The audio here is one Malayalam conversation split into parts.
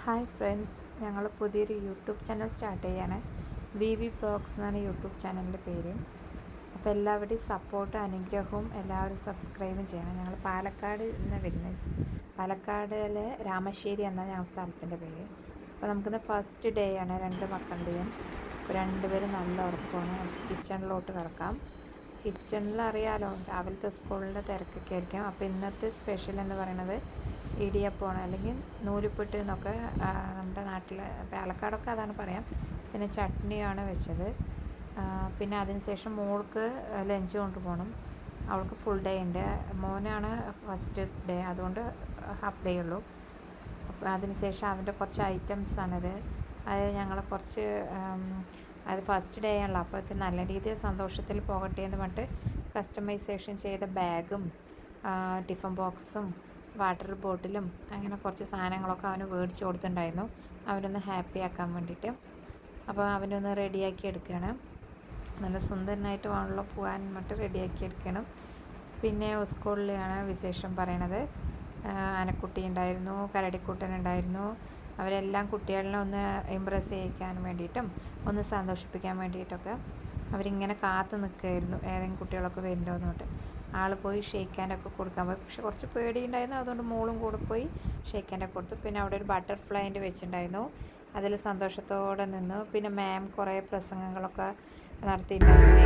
ഹായ് ഫ്രണ്ട്സ്, ഞങ്ങൾ പുതിയൊരു യൂട്യൂബ് ചാനൽ സ്റ്റാർട്ട് ചെയ്യാണ്. വി വ്ളോഗ്സ് എന്നാണ് യൂട്യൂബ് ചാനലിൻ്റെ പേര്. അപ്പോൾ എല്ലാവരുടെയും സപ്പോർട്ടും അനുഗ്രഹവും എല്ലാവരും സബ്സ്ക്രൈബും ചെയ്യണം. ഞങ്ങൾ പാലക്കാട് നിന്ന് വരുന്നത്. പാലക്കാടിലെ രാമശ്ശേരി എന്നാണ് ഞങ്ങളുടെ സ്ഥലത്തിൻ്റെ പേര്. അപ്പോൾ നമുക്കിന്ന് ഫസ്റ്റ് ഡേ ആണ്, രണ്ട് മക്കളുടെയും. അപ്പോൾ രണ്ടുപേരും നല്ല ഉറക്കമാണ്. നമുക്ക് കിച്ചണിലോട്ട് കിടക്കാം. കിച്ചണിൽ അറിയാലോ, രാവിലത്തെ സ്കൂളിൻ്റെ തിരക്കൊക്കെ ആയിരിക്കും. അപ്പോൾ ഇന്നത്തെ സ്പെഷ്യൽ എന്ന് പറയുന്നത് ഇടിയപ്പമാണ്, അല്ലെങ്കിൽ നൂലുപുട്ട് എന്നൊക്കെ നമ്മുടെ നാട്ടിൽ പാലക്കാടൊക്കെ അതാണ് പറയാം. പിന്നെ ചട്നിയാണ് വെച്ചത്. പിന്നെ അതിനുശേഷം മോൾക്ക് ലഞ്ച് കൊണ്ടുപോകണം. അവൾക്ക് ഫുൾ ഡേ ഉണ്ട്. മോനാണ് ഫസ്റ്റ് ഡേ, അതുകൊണ്ട് ഹാഫ് ഡേ ഉള്ളൂ. അപ്പോൾ അതിനുശേഷം അവൻ്റെ കുറച്ച് ഐറ്റംസാണിത്. അത് ഞങ്ങൾ കുറച്ച് അത് ഫസ്റ്റ് ഡേ ആണല്ലോ, അപ്പോൾ ഇത് നല്ല രീതിയിൽ സന്തോഷത്തിൽ പോകട്ടെ എന്ന് പറഞ്ഞിട്ട് കസ്റ്റമൈസേഷൻ ചെയ്ത ബാഗും ടിഫിൻ ബോക്സും വാട്ടർ ബോട്ടിലും അങ്ങനെ കുറച്ച് സാധനങ്ങളൊക്കെ അവന് മേടിച്ച് കൊടുത്തിട്ടുണ്ടായിരുന്നു, അവനൊന്ന് ഹാപ്പി ആക്കാൻ വേണ്ടിയിട്ട്. അപ്പോൾ അവനൊന്ന് റെഡിയാക്കി എടുക്കുകയാണ്. നല്ല സുന്ദരനായിട്ട് വേണമല്ലോ പോകാൻ വേണ്ടിയിട്ട് റെഡിയാക്കി എടുക്കണം. പിന്നെ സ്കൂളിലാണ് വിശേഷം പറയണത്. ആനക്കുട്ടി ഉണ്ടായിരുന്നു, കരടിക്കുട്ടൻ ഉണ്ടായിരുന്നു. അവരെല്ലാം കുട്ടികളെ ഒന്ന് ഇമ്പ്രസ് ചെയ്യിക്കാൻ വേണ്ടിയിട്ടും ഒന്ന് സന്തോഷിപ്പിക്കാൻ വേണ്ടിയിട്ടൊക്കെ അവരിങ്ങനെ കാത്തു നിൽക്കുമായിരുന്നു, ഏതെങ്കിലും കുട്ടികളൊക്കെ വരുന്നുണ്ടോ എന്നിട്ട്. ആൾ പോയി ഷെയ്ക്കാനൊക്കെ കൊടുക്കാൻ പോയി. പക്ഷെ കുറച്ച് പേടിയുണ്ടായിരുന്നു, അതുകൊണ്ട് മോളും കൂടെ പോയി ഷെയ്ക്കാനൊക്കെ കൊടുത്തു. പിന്നെ അവിടെ ഒരു ബട്ടർഫ്ലൈൻ്റെ വെച്ചിട്ടുണ്ടായിരുന്നു, അതിൽ സന്തോഷത്തോടെ നിന്നു. പിന്നെ മാം കുറേ പ്രസംഗങ്ങളൊക്കെ നടത്തിയിട്ടുണ്ടായിരുന്നു.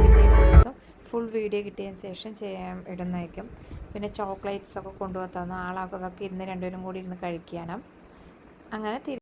എങ്ങനെ വേണം ഫുൾ വീഡിയോ കിട്ടിയതിന് ശേഷം ഇടുന്നതായിരിക്കും. പിന്നെ ചോക്ലേറ്റ്സൊക്കെ കൊണ്ടുപോകാൻ തന്നു. ആളൊക്കെ ഇരുന്ന് രണ്ടുപേരും കൂടി ഇരുന്ന് കഴിക്കാനും. അങ്ങനെ